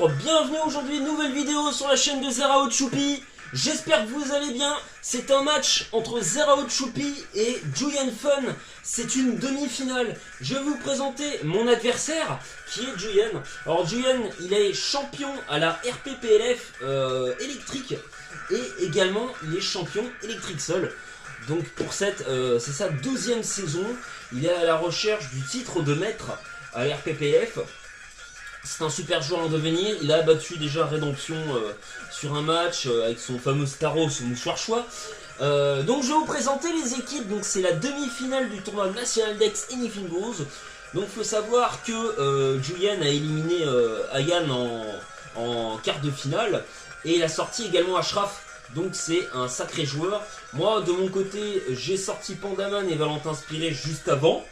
Bonjour, bienvenue aujourd'hui, nouvelle vidéo sur la chaîne de Zeraot Choupi. J'espère que vous allez bien. C'est un match entre Zeraot Choupi et Julian Fun. C'est une demi-finale. Je vais vous présenter mon adversaire qui est Julian. Alors Julian, il est champion à la RPPLF électrique et également il est champion électrique seul. Donc pour cette, c'est sa deuxième saison. Il est à la recherche du titre de maître à la RPPLF. C'est un super joueur en devenir, il a battu déjà Rédemption sur un match avec son fameux Staros, son mouchoir choix. Donc je vais vous présenter les équipes, donc c'est la demi-finale du tournoi National Dex Anything Goes. Donc il faut savoir que Julian a éliminé Ayan en quart de finale et il a sorti également Ashraf. Donc c'est un sacré joueur. Moi de mon côté j'ai sorti Pandaman et Valentin Spiré juste avant.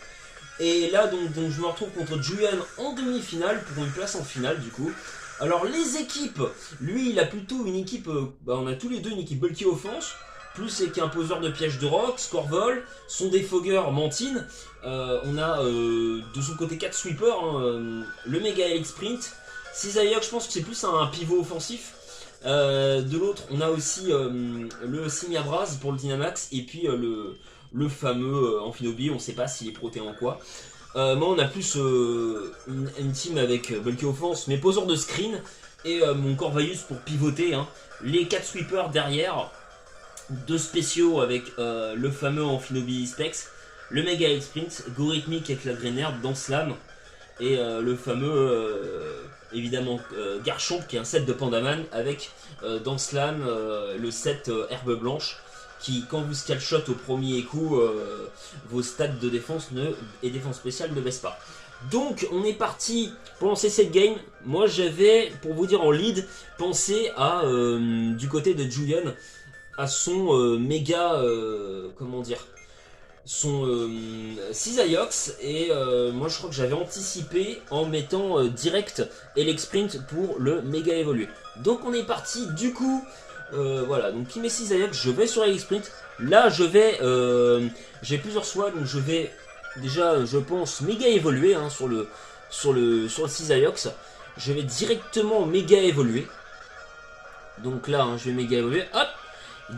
Et là donc je me retrouve contre Julian en demi-finale pour une place en finale du coup. Alors les équipes, lui il a plutôt une équipe, on a tous les deux une équipe bulky offense, plus c'est qu'un poseur de pièges de rock, scorevol, son défogueur Mantine, on a de son côté 4 sweepers, le Mega Elite Sprint, Cisaillok je pense que c'est plus un pivot offensif. De l'autre on a aussi le Simiabraz pour le Dynamax et puis le fameux Amphinobi, on sait pas s'il est proté en quoi. Moi on a plus une team avec bulky offense, mes poseurs de screen et mon Corvaius pour pivoter, les 4 sweepers derrière, 2 spéciaux avec le fameux Amphinobi Specs, le Mega Elite Sprint, Gorithmic avec la Grenade dans Slam et le fameux évidemment Garchomp qui est un set de Pandaman avec dans Slam le set Herbe Blanche qui, quand vous scalshot au premier coup, vos stats de défense et défense spéciale ne baissent pas. Donc on est parti pour lancer cette game. Moi j'avais, pour vous dire en lead, pensé à, du côté de Julian, à son méga, comment dire, son Cisaillux. Et moi je crois que j'avais anticipé en mettant direct Elec Sprint pour le méga évoluer. Donc on est parti du coup. Voilà, donc il met Cisaillux, je vais sur Elec Sprint. Là je vais, j'ai plusieurs choix, donc je vais déjà, je pense, méga évoluer sur le Cisaillux. Je vais directement méga évoluer. Donc là, je vais méga évoluer. Hop.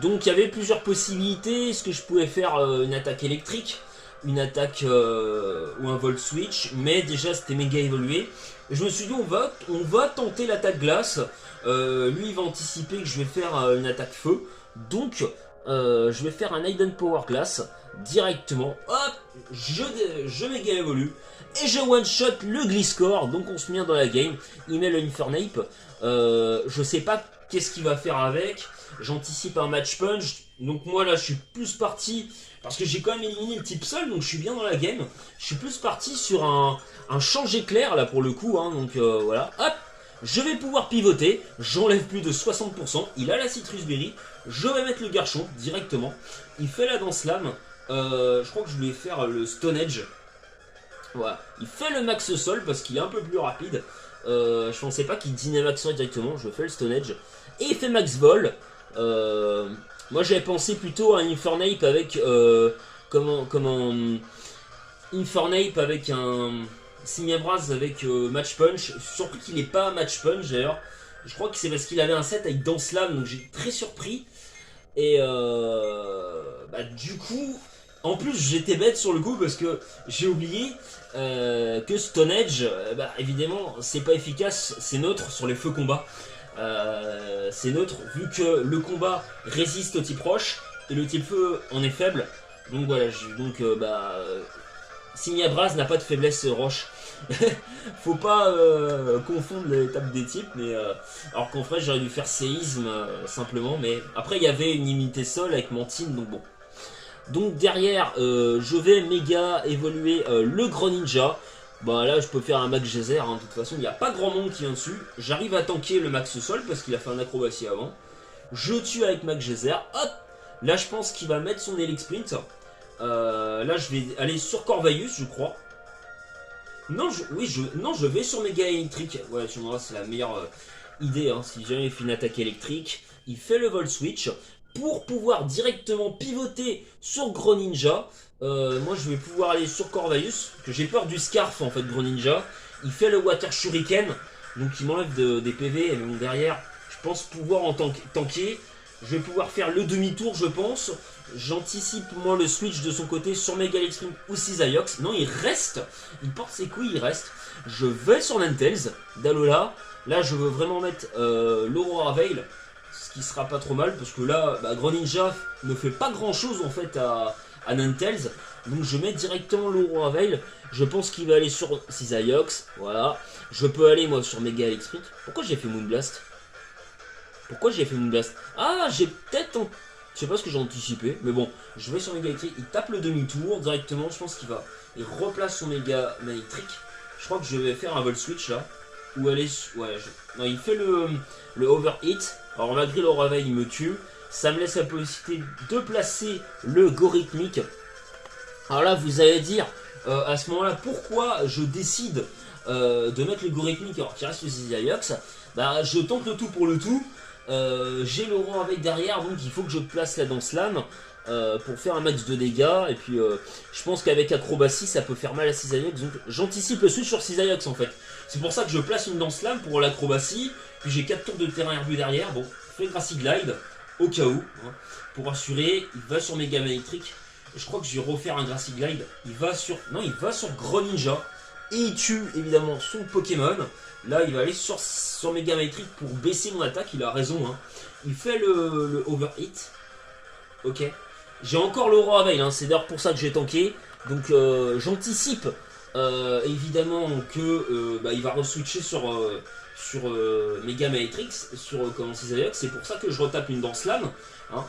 Donc il y avait plusieurs possibilités. Est-ce que je pouvais faire une attaque électrique, une attaque ou un volt switch, mais déjà c'était méga évolué. Et je me suis dit on va tenter l'attaque glace. Lui il va anticiper que je vais faire une attaque feu. Donc je vais faire un Hidden Power Glace directement. Hop, je méga évolue. Et je one shot le Gliscor. Donc on se met dans la game. Il met le Infernape. Je sais pas qu'est-ce qu'il va faire avec. J'anticipe un match punch. Donc moi là je suis plus parti, parce que j'ai quand même éliminé le type sol, donc je suis bien dans la game. Je suis plus parti sur un change éclair là pour le coup, donc voilà. Hop, je vais pouvoir pivoter, j'enlève plus de 60%. Il a la Citrus Berry, je vais mettre le Garchomp directement. Il fait la danse lame, je crois que je voulais faire le Stone Edge. Voilà, il fait le max sol parce qu'il est un peu plus rapide. Je pensais pas qu'il Dynamaxerait directement, je fais le Stone Edge. Et il fait max vol. Moi j'avais pensé plutôt à un Infernape avec Infernape avec un Simiabraz avec match punch. Surtout qu'il n'est pas match punch d'ailleurs. Je crois que c'est parce qu'il avait un set avec Dance Lame, donc j'ai très surpris. Et du coup, en plus j'étais bête sur le coup parce que j'ai oublié que Stone Edge, évidemment c'est pas efficace, c'est neutre sur les feux combats. C'est neutre vu que le combat résiste au type roche et le type feu en est faible. Donc voilà, Simiabraz n'a pas de faiblesse roche. Faut pas confondre les tables des types, mais alors qu'en vrai j'aurais dû faire séisme simplement, mais après il y avait une immunité sol avec Mantine, donc bon. Donc derrière je vais méga évoluer le Greninja. Là je peux faire un max geyser, de toute façon il n'y a pas grand monde qui vient dessus. J'arrive à tanker le max sol parce qu'il a fait un acrobatie avant. Je tue avec max geyser, hop. Là je pense qu'il va mettre son Elec Sprint. Là je vais aller sur Corvaius je crois. Non je vais sur Mega électrique. Ouais c'est la meilleure idée, si jamais il fait une attaque électrique. Il fait le Volt Switch pour pouvoir directement pivoter sur Greninja. Moi je vais pouvoir aller sur Corvaius, que j'ai peur du Scarf en fait. Greninja il fait le Water Shuriken, donc il m'enlève des PV, et bon, derrière, je pense pouvoir en tanker. Je vais pouvoir faire le demi-tour, je pense. J'anticipe moi le switch de son côté sur Mega Extreme ou Cisaiox. Non, il reste. Il porte ses couilles, il reste. Je vais sur Ninetales d'Alola. Là, je veux vraiment mettre l'Aurora Veil, ce qui sera pas trop mal parce que là, Greninja ne fait pas grand chose en fait à Ninetales. Donc, je mets directement l'Aurora Veil. Je pense qu'il va aller sur Cisaiox. Voilà. Je peux aller moi sur Mega Extreme. Pourquoi j'ai fait Moonblast? Pourquoi j'ai fait Moonblast? Ah, j'ai peut-être... Je sais pas ce que j'ai anticipé, mais bon, je vais sur Mega Electric, il tape le demi-tour directement, je pense qu'il va... Il replace son Mega Electric. Je crois que je vais faire un vol switch là. Ou aller... Ouais, non, il fait le overhit. Alors malgré l'Aura Veil, il me tue. Ça me laisse la possibilité de placer le Gorithmic. Alors là, vous allez dire, à ce moment-là, pourquoi je décide de mettre le Gorithmic alors qu'il reste le Cisaiox. Bah, je tente le tout pour le tout. J'ai l'Aurora avec derrière, donc il faut que je place la Danse Lame pour faire un max de dégâts. Et puis je pense qu'avec Acrobatie ça peut faire mal à Cisaiox, donc j'anticipe le switch sur Cisaiox en fait. C'est pour ça que je place une Danse Lame pour l'Acrobatie. Puis j'ai 4 tours de terrain herbu derrière. Bon, je fais Grassy Glide au cas où, hein, pour assurer. Il va sur Mega Electric. Je crois que je vais refaire un Grassy Glide. Il va sur... Non, il va sur Greninja. Et il tue évidemment son Pokémon. Là, il va aller sur Mega Electric pour baisser mon attaque. Il a raison. Hein. Il fait le overhit. Ok. J'ai encore l'Aurora Veil. Hein. C'est d'ailleurs pour ça que j'ai tanké. Donc, j'anticipe évidemment que il va re-switcher sur Mega Electric, sur Cisaiox. C'est pour ça que je retape une Danse Lame. Hein.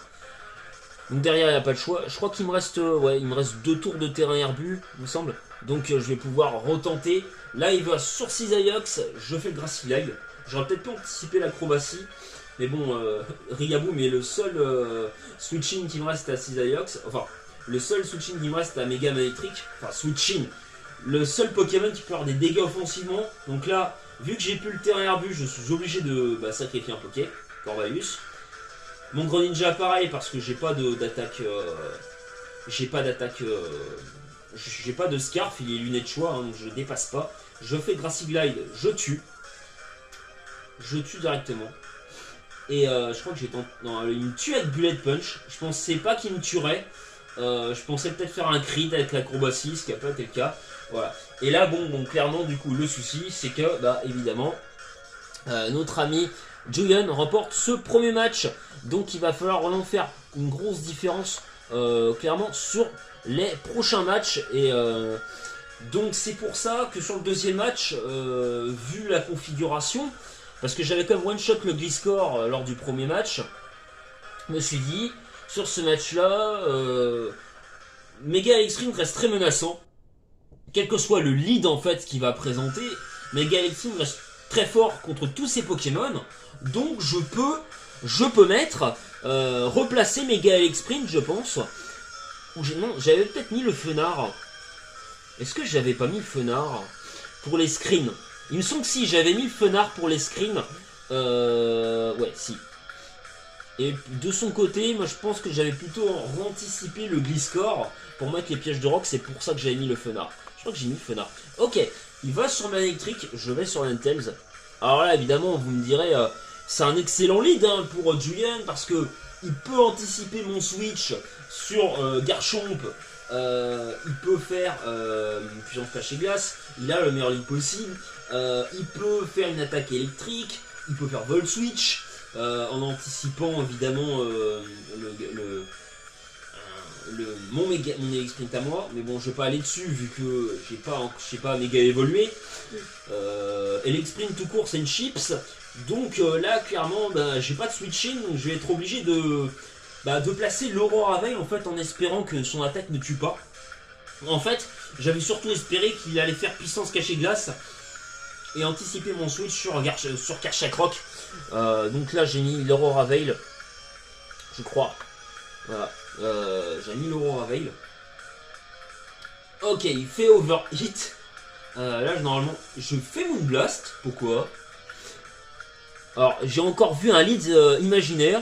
Donc derrière, il n'y a pas de choix. Je crois qu'il me reste, il me reste 2 tours de terrain herbu, il me semble. Donc je vais pouvoir retenter. Là, il va sur Cisaiox. Je fais le Grassy Glide. J'aurais peut-être pu anticiper l'acrobatie. Mais bon, Rigaboom est le seul switching qui me reste à Cisaiox. Enfin, le seul switching qui me reste à Mega Electric. Enfin, switching. Le seul Pokémon qui peut avoir des dégâts offensivement. Donc là, vu que j'ai plus le terrain herbu, je suis obligé de sacrifier un Poké. Corvalus. Mon Greninja pareil parce que j'ai pas d'attaque. J'ai pas d'attaque. J'ai pas de Scarf, il est lunettes choix, hein, donc je dépasse pas. Je fais Grassy Glide, je tue. Je tue directement. Et je crois que j'ai tenté. Non, il me tue avec Bullet Punch. Je pensais pas qu'il me tuerait. Je pensais peut-être faire un crit avec l'acrobatie, ce qui n'a pas été le cas. Voilà. Et là, bon, clairement, du coup, le souci, c'est que, évidemment, notre ami Julian remporte ce premier match. Donc, il va falloir vraiment faire une grosse différence, clairement, sur les prochains matchs. Et donc, c'est pour ça que sur le deuxième match, vu la configuration, parce que j'avais quand même one-shot le Gliscor lors du premier match, je me suis dit, sur ce match-là, Mega Extreme reste très menaçant. Quel que soit le lead en fait qu'il va présenter, Mega Extreme reste très fort contre tous ses Pokémon. Donc je peux mettre, replacer Mega Extreme, je pense. Non, j'avais peut-être mis le Fenard. Est-ce que j'avais pas mis le Fenard pour les screens? Il me semble que si, j'avais mis le Fenard pour les screens. Ouais, si. Et de son côté, moi je pense que j'avais plutôt anticipé le Gliscor pour mettre les pièges de rock, c'est pour ça que j'avais mis le Fenard. Je crois que j'ai mis le Fenard. Ok, il va sur ma électrique, je vais sur Ninetales. Alors là, évidemment, vous me direz, c'est un excellent lead hein, pour Julian parce que il peut anticiper mon switch sur Garchomp. Il peut faire une fusion flash et glace, il a le meilleur lead possible. Il peut faire une attaque électrique, il peut faire Volt Switch. En anticipant évidemment mon Sprint à moi, mais bon je vais pas aller dessus vu que j'ai pas méga évolué. Sprint tout court c'est une chips, donc là clairement j'ai pas de switching, donc je vais être obligé de placer l'Aurora Veil en fait en espérant que son attaque ne tue pas. En fait j'avais surtout espéré qu'il allait faire puissance cachée glace et anticiper mon switch sur Karchakroc. Donc là j'ai mis l'Aurora Veil, je crois. Voilà, j'ai mis l'Aurora Veil. Ok, il fait overhit. Là normalement je fais Moonblast. Pourquoi? Alors j'ai encore vu un lead imaginaire.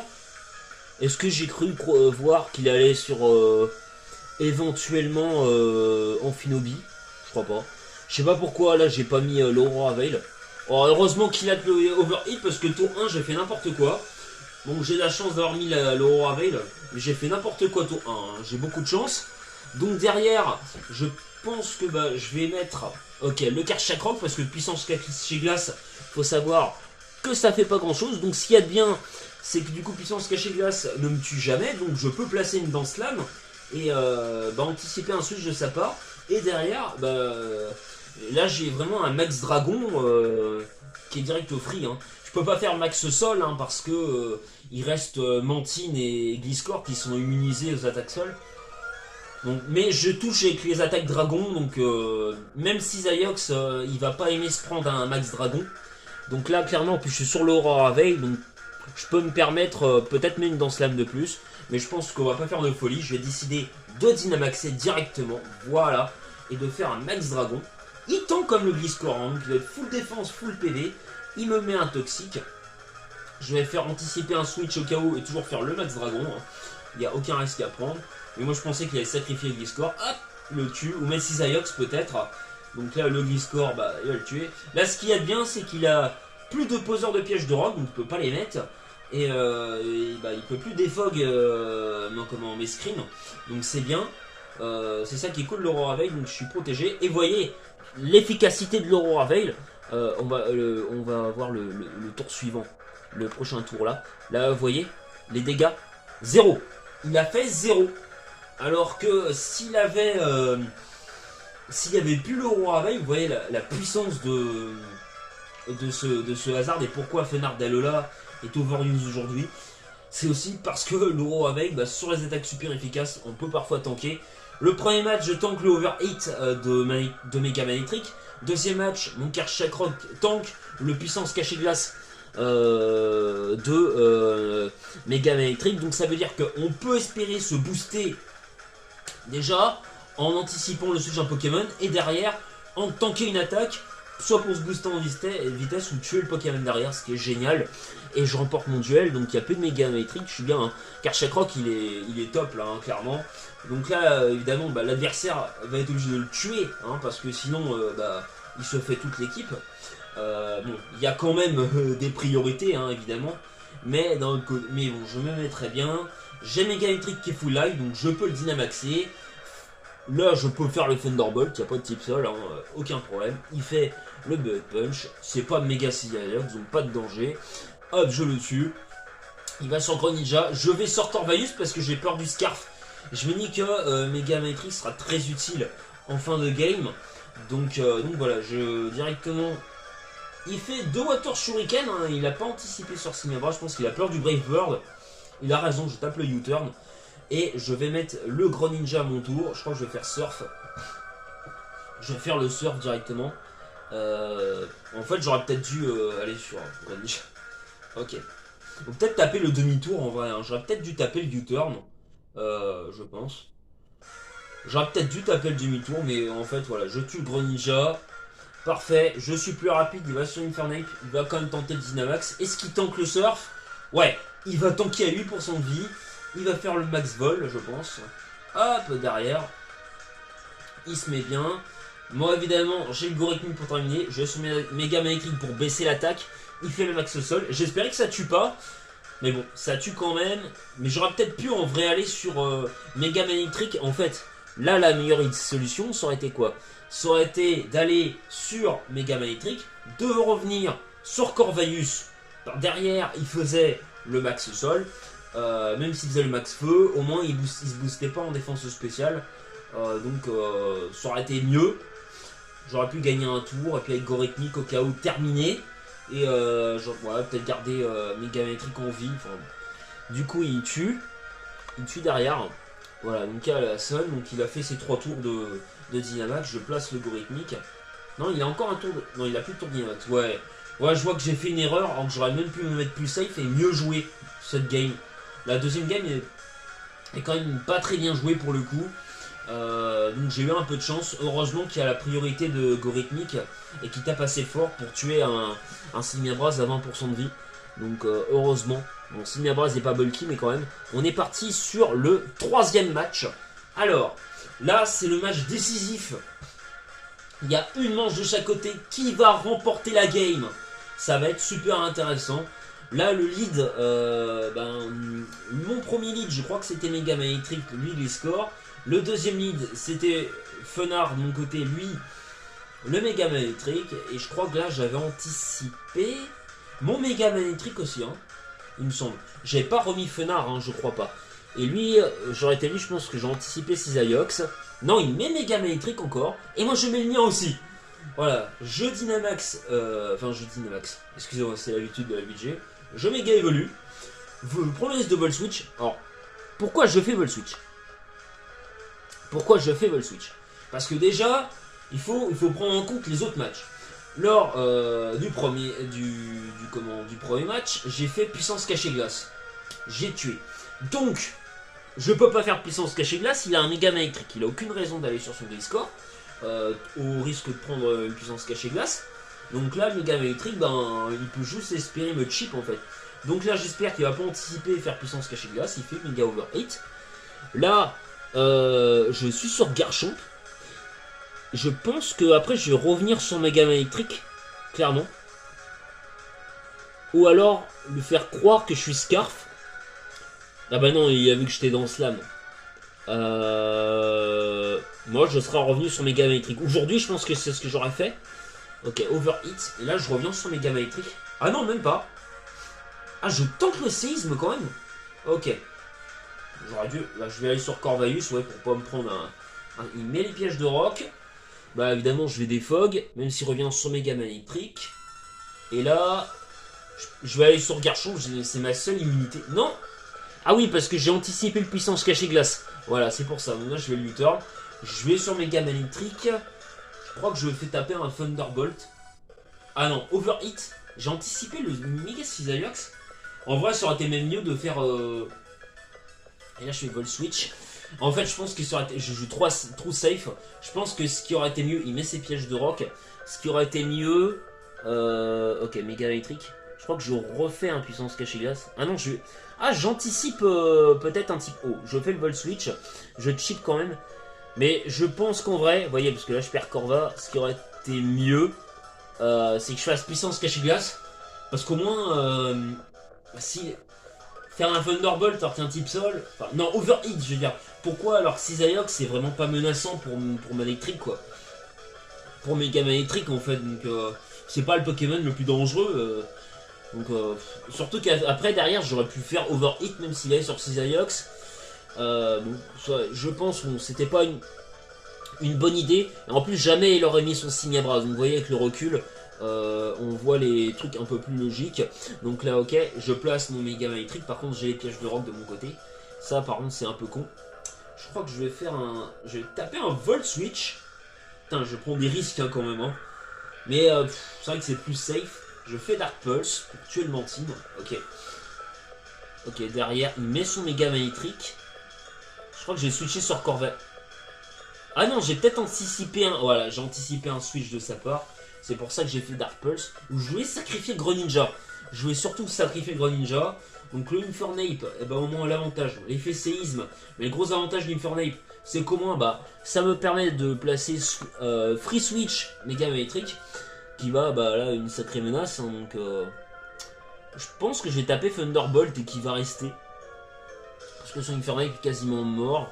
Est-ce que j'ai cru voir qu'il allait sur éventuellement Amphinobi? Je crois pas. Je sais pas pourquoi là j'ai pas mis l'Aurora Veil. Oh, heureusement qu'il a le overhit parce que tour 1 j'ai fait n'importe quoi. Donc j'ai la chance d'avoir mis l'Aurora Veil, mais j'ai fait n'importe quoi tour 1, hein. J'ai beaucoup de chance. Donc derrière, je pense que bah, je vais mettre le Karchak Rock parce que puissance cachée glace, faut savoir que ça fait pas grand chose. Donc ce qu'il y a de bien, c'est que du coup puissance cachée glace ne me tue jamais, donc je peux placer une danse lame et anticiper un switch de sa part. Et derrière, là j'ai vraiment un max dragon qui est direct au free, hein. Je peux pas faire max sol hein, parce que il reste Mantine et Gliscor qui sont immunisés aux attaques sol. Donc, mais je touche avec les attaques dragon, donc même si Zayox il va pas aimer se prendre un max dragon. Donc là clairement, puis je suis sur l'Aurora Veil, donc je peux me permettre peut-être même une danse lame de plus. Mais je pense qu'on va pas faire de folie, je vais décider de dynamaxer directement, voilà, et de faire un max dragon. Il tend comme le Gliscor, hein, donc il va être full défense, full PV. Il me met un toxique. Je vais faire anticiper un switch au cas où et toujours faire le max dragon. Hein. Il n'y a aucun risque à prendre. Mais moi je pensais qu'il allait sacrifier le Gliscor. Hop, le tue. Ou mettre Zayox peut-être. Donc là le Gliscor, bah, il va le tuer. Là ce qu'il y a de bien, c'est qu'il a plus de poseurs de pièges de rock, donc il ne peut pas les mettre. Et il peut plus défog mes screens. Donc c'est bien. C'est ça qui est cool de l'Aurora Veil, donc je suis protégé. Et voyez l'efficacité de l'Aurora Veil. On va voir le tour suivant, le prochain tour là. Là, vous voyez, les dégâts, 0. Il a fait 0. Alors que s'il avait plus l'Aurora Veil, vous voyez la puissance de ce hasard et pourquoi Fenard d'Alola est overused aujourd'hui. C'est aussi parce que l'Aurora Veil, sur les attaques super efficaces, on peut parfois tanker. Le premier match, je tank le overhit de Mega Man Electric. Deuxième match, mon Karchak Rock tank le puissance cachée glace de Mega Man Electric. Donc ça veut dire qu'on peut espérer se booster déjà en anticipant le switch d'un Pokémon et derrière en tanker une attaque, soit pour se booster en vitesse ou tuer le Pokémon derrière, ce qui est génial. Et je remporte mon duel, donc il n'y a plus de Mega Man Electric, je suis bien. Hein. Karchak Rock il est top là, hein, clairement. Donc là, évidemment, l'adversaire va être obligé de le tuer, hein, parce que sinon, il se fait toute l'équipe. Bon, il y a quand même des priorités, hein, évidemment. Mais bon, je me mets très bien. J'ai Mega Electric qui est full life, donc je peux le dynamaxer. Là, je peux faire le Thunderbolt, il n'y a pas de type sol, hein, aucun problème. Il fait le Bullet Punch, c'est pas méga Cygarex, donc pas de danger. Hop, je le tue. Il va sur Greninja. Je vais sortir Orvaius parce que j'ai peur du Scarf. Je me dis que Mega Matrix sera très utile en fin de game. Donc voilà, directement. Il fait 2 Water Shuriken, hein, il n'a pas anticipé sur Cinebra, je pense qu'il a peur du Brave Bird. Il a raison, je tape le U-turn. Et je vais mettre le Greninja à mon tour. Je crois que je vais faire Surf. Je vais faire le Surf directement. En fait, j'aurais peut-être dû aller sur Greninja. Ok. Ou peut-être taper le demi-tour en vrai. Hein. J'aurais peut-être dû taper le U-turn. Je pense. J'aurais peut-être dû taper le demi-tour, mais en fait, voilà, je tue le Greninja. Parfait, je suis plus rapide, il va sur Infernape, il va quand même tenter le Dynamax. Est-ce qu'il tank le Surf? Ouais, il va tanker à 8% de vie. Il va faire le max vol, je pense. Hop, derrière. Il se met bien. Moi, évidemment, j'ai le Gorikmi pour terminer. Je vais sur Mega Man Electric pour baisser l'attaque. Il fait le max sol. J'espérais que ça tue pas. Mais bon, ça tue quand même. Mais j'aurais peut-être pu en vrai aller sur Mega Man Electric. En fait, là, la meilleure solution, ça aurait été quoi? Ça aurait été d'aller sur Mega Man Electric, de revenir sur Corvaius. Derrière, il faisait le max sol. Même s'il faisait le max feu, au moins il se boostait pas en défense spéciale. Donc ça aurait été mieux. J'aurais pu gagner un tour et puis avec Goriknik au cas où terminé. Et voilà, peut-être garder Mega Man Electric en vie. Enfin, du coup il tue. Il tue derrière. Voilà, donc il y a la Sun. Donc il a fait ses 3 tours de Dynamax. Je place le Goriknik. Non, il a encore un tour de... Non, il a plus de tour de Dynamax. Ouais, je vois que j'ai fait une erreur. Alors que j'aurais même pu me mettre plus safe et mieux jouer cette game. La deuxième game est quand même pas très bien jouée pour le coup. Donc j'ai eu un peu de chance. Heureusement qu'il y a la priorité de Goriknik et qui tape assez fort pour tuer un Simiabras à 20% de vie. Donc heureusement. Bon, Simiabras n'est pas bulky mais quand même. On est parti sur le 3e match. Alors, là c'est le match décisif Il y a une manche de chaque côté. Qui va remporter la game? Ça va être super intéressant. Là, le lead, mon premier lead, je crois que c'était Mega Man Electric, lui, les scores. Le deuxième lead, c'était Funard de mon côté, lui, le Mega Man Electric. Et je crois que là, j'avais anticipé mon Mega Man Electric aussi, hein, il me semble. J'avais pas remis Funard, hein, je crois pas. Et lui, j'aurais été lui, je pense que j'ai anticipé Cisaiox. Non, il met Mega Man Electric encore. Et moi, je mets le mien aussi. Voilà, je Dynamax, excusez-moi, c'est l'habitude de la budget. Je méga évolue. Premier risque de Vol Switch. Alors, pourquoi je fais Vol Switch? Parce que déjà, il faut prendre en compte les autres matchs. Lors du premier match, j'ai fait puissance cachée glace. J'ai tué. Donc, je peux pas faire puissance cachée glace, il a un Mega Man électrique. Il a aucune raison d'aller sur son Griscore. Au risque de prendre une puissance cachée glace. Donc là, le Mega Man électrique, il peut juste espérer me chip en fait. Donc là, j'espère qu'il va pas anticiper et faire puissance cachée glace. Il fait Mega Overheat. Là, je suis sur Garchomp. Je pense que après, je vais revenir sur Mega Man électrique, clairement. Ou alors lui faire croire que je suis Scarf. Ah bah non, il a vu que j'étais dans Slam. Moi, je serai revenu sur Mega Man électrique. Aujourd'hui, je pense que c'est ce que j'aurais fait. Ok, Overheat. Et là, je reviens sur Mega Man électrique. Ah non, même pas. Ah, je tente le séisme quand même. Ok. J'aurais dû... Là, je vais aller sur Corvalius, ouais, pour pas me prendre un... Il met les pièges de rock. Bah, évidemment, je vais défog. Même s'il revient sur Mega Man électrique. Et là... Je vais aller sur Garchomp. C'est ma seule immunité. Non. Ah oui, parce que j'ai anticipé le puissance cachée glace. Voilà, c'est pour ça. Donc là, je vais le U-turn. Je vais sur Mega Man électrique. Je crois que je vais faire taper un Thunderbolt. Ah non, Overheat. J'ai anticipé le Mega Cisaiox. En vrai, ça aurait été même mieux de faire... Et là, je fais Vol Switch. En fait, je pense que ça aurait été... Je joue trop safe. Je pense que ce qui aurait été mieux... Il met ses pièges de rock. Ce qui aurait été mieux... Ok, Mega électrique. Je crois que je refais un puissance cachée glace. Ah non, j'anticipe peut-être un type O. Je fais le Vol Switch. Je chip quand même. Mais je pense qu'en vrai... Vous voyez, parce que là, je perds Corva. Ce qui aurait été mieux... c'est que je fasse puissance cachée glace. Parce qu'au moins... si... Faire un Thunderbolt alors qu'un type sol... Enfin, non, Overheat, je veux dire. Pourquoi alors que Cisaiox, c'est vraiment pas menaçant pour ma électrique, quoi. Pour Mega Man électrique, en fait. Donc, c'est pas le Pokémon le plus dangereux. Surtout qu'après, derrière, j'aurais pu faire Overheat, même s'il est sur Cisaiox. Je pense que c'était pas une bonne idée. Et en plus, jamais il aurait mis son signe à bras. Donc, vous voyez, avec le recul... on voit les trucs un peu plus logiques. Donc là, ok, je place mon Mega Man électrique. Par contre, j'ai les pièges de rock de mon côté. Ça, par contre, c'est un peu con. Je crois que je vais faire un... Je vais taper un Volt Switch. Putain, je prends des risques hein, quand même. Hein. Mais c'est vrai que c'est plus safe. Je fais Dark Pulse pour tuer le Mantine. Ok. Ok, derrière, il met son Mega Man électrique. Je crois que j'ai switché sur Corvette. Ah non, j'ai peut-être anticipé un... Voilà, j'ai anticipé un switch de sa part. C'est pour ça que j'ai fait Dark Pulse. Où je voulais sacrifier Greninja. Je voulais surtout sacrifier Greninja. Donc le Infernape, eh ben, au moins l'avantage, l'effet séisme. Mais le gros avantage de l'Infernape, c'est qu'au moins ça me permet de placer Free Switch Mega Man électrique. Qui va, là, une sacrée menace. Hein, donc je pense que je vais taper Thunderbolt et qui va rester. Parce que son Infernape est quasiment mort.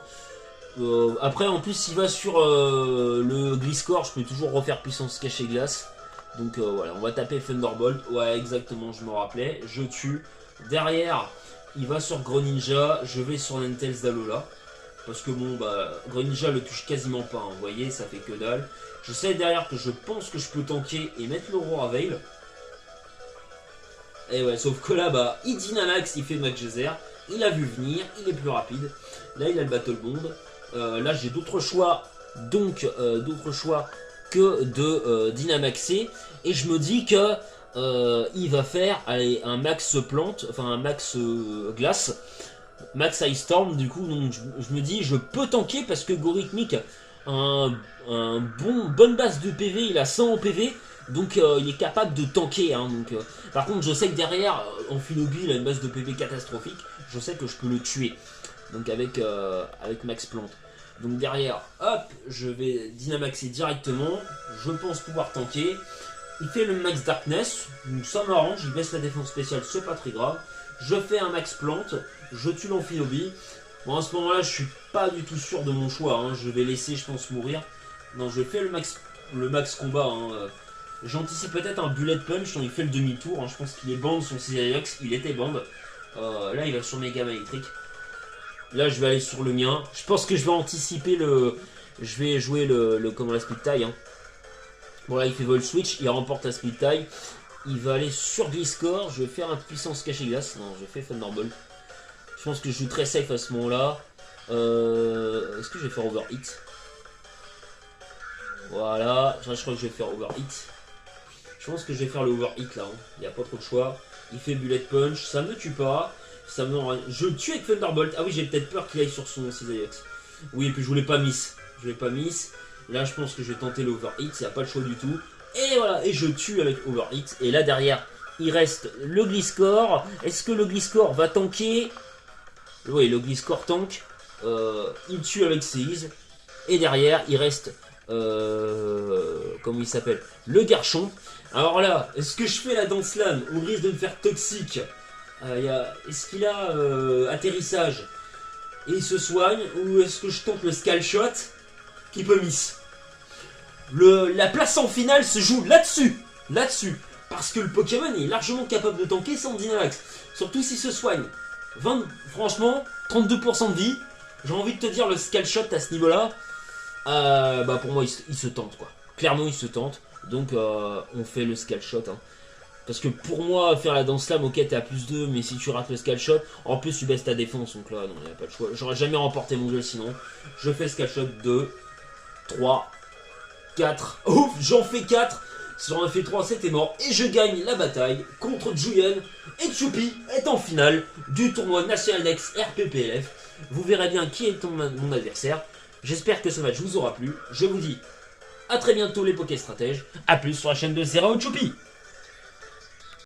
Après, en plus, s'il va sur le Gliscor, je peux toujours refaire puissance cachée glace. Donc voilà, on va taper Thunderbolt. Ouais, exactement, je me rappelais. Je tue. Derrière, il va sur Greninja. Je vais sur Ninetales d'Alola. Parce que bon, Greninja le touche quasiment pas. Hein, vous voyez, ça fait que dalle. Je sais derrière que je pense que je peux tanker et mettre l'Aurora Veil. Et ouais, sauf que là, il Dynamax, il fait Max Geyser. Il a vu venir, il est plus rapide. Là, il a le Battle Bond. Là j'ai d'autres choix, donc d'autres choix que de Dynamaxer. Et je me dis que il va faire un max plante, enfin un max glace, max Ice Storm du coup. Donc je me dis je peux tanker parce que Gorikmik a bonne base de PV, il a 100 en PV. Donc il est capable de tanker. Hein, par contre je sais que derrière, Amphilobi il a une base de PV catastrophique. Je sais que je peux le tuer. Donc avec Max Plante. Donc derrière, hop, je vais Dynamaxer directement. Je pense pouvoir tanker. Il fait le max Darkness, donc ça m'arrange, il baisse la défense spéciale, c'est pas très grave. Je fais un max Plante, je tue l'Amphiobie. Bon, à ce moment-là, je suis pas du tout sûr de mon choix, hein. Je vais laisser, je pense, mourir. Non, je fais le max combat. Hein. J'anticipe peut-être un Bullet Punch, donc il fait le demi-tour. Hein. Je pense qu'il est band, son Cisaillux, il était band. Là, il va sur Mega Man électrique. Là, je vais aller sur le mien. Je pense que je vais anticiper le... Je vais jouer comment la Split Taille. Hein. Bon, là, il fait Vol Switch, il remporte la Split Taille. Il va aller sur Gliscor. Je vais faire un puissance cachée glace. Non, je fais Thunderbolt. Je pense que je joue très safe à ce moment-là. Est-ce que je vais faire Overhit? Voilà. Je crois que je vais faire Overhit. Je pense que je vais faire le Overhit là. Hein. Il n'y a pas trop de choix. Il fait Bullet Punch. Ça ne me tue pas. Ça me... Je le tue avec Thunderbolt. Ah oui, j'ai peut-être peur qu'il aille sur son Cisaillux. Oui, et puis je voulais pas miss. Je voulais pas miss. Là, je pense que je vais tenter le Overhit. Il n'y a pas le choix du tout. Et voilà. Et je tue avec Overhit. Et là, derrière, il reste le Gliscor. Est-ce que le Gliscor va tanker? Oui, le Gliscor tank. Il tue avec Seize. Et derrière, il reste... comment il s'appelle? Le Garchomp. Alors là, est-ce que je fais la Dance Slam? On risque de me faire toxique. Est-ce qu'il a atterrissage et il se soigne? Ou est-ce que je tente le Scale Shot qui peut miss? La place en finale se joue là-dessus. Là-dessus. Parce que le Pokémon est largement capable de tanker sans Dynamax. Surtout s'il se soigne. Franchement, 32% de vie. J'ai envie de te dire le Scale Shot à ce niveau-là. Bah pour moi, il se tente quoi. Clairement, il se tente. Donc, on fait le Scale Shot. Hein. Parce que pour moi, faire la Dance Slam, ok, t'es à +2, mais si tu rates le Scale Shot, en plus tu baisses ta défense, donc là, non, il n'y a pas de choix. J'aurais jamais remporté mon duel sinon. Je fais Scale Shot 2, 3, 4. Ouf, j'en fais 4. Si j'en ai fait 3, c'était mort. Et je gagne la bataille contre Juyen. Et Choupi est en finale du tournoi National Next RPPLF. Vous verrez bien qui est mon adversaire. J'espère que ce match vous aura plu. Je vous dis à très bientôt les Poké Stratèges. A plus sur la chaîne de Zeraot Choupi.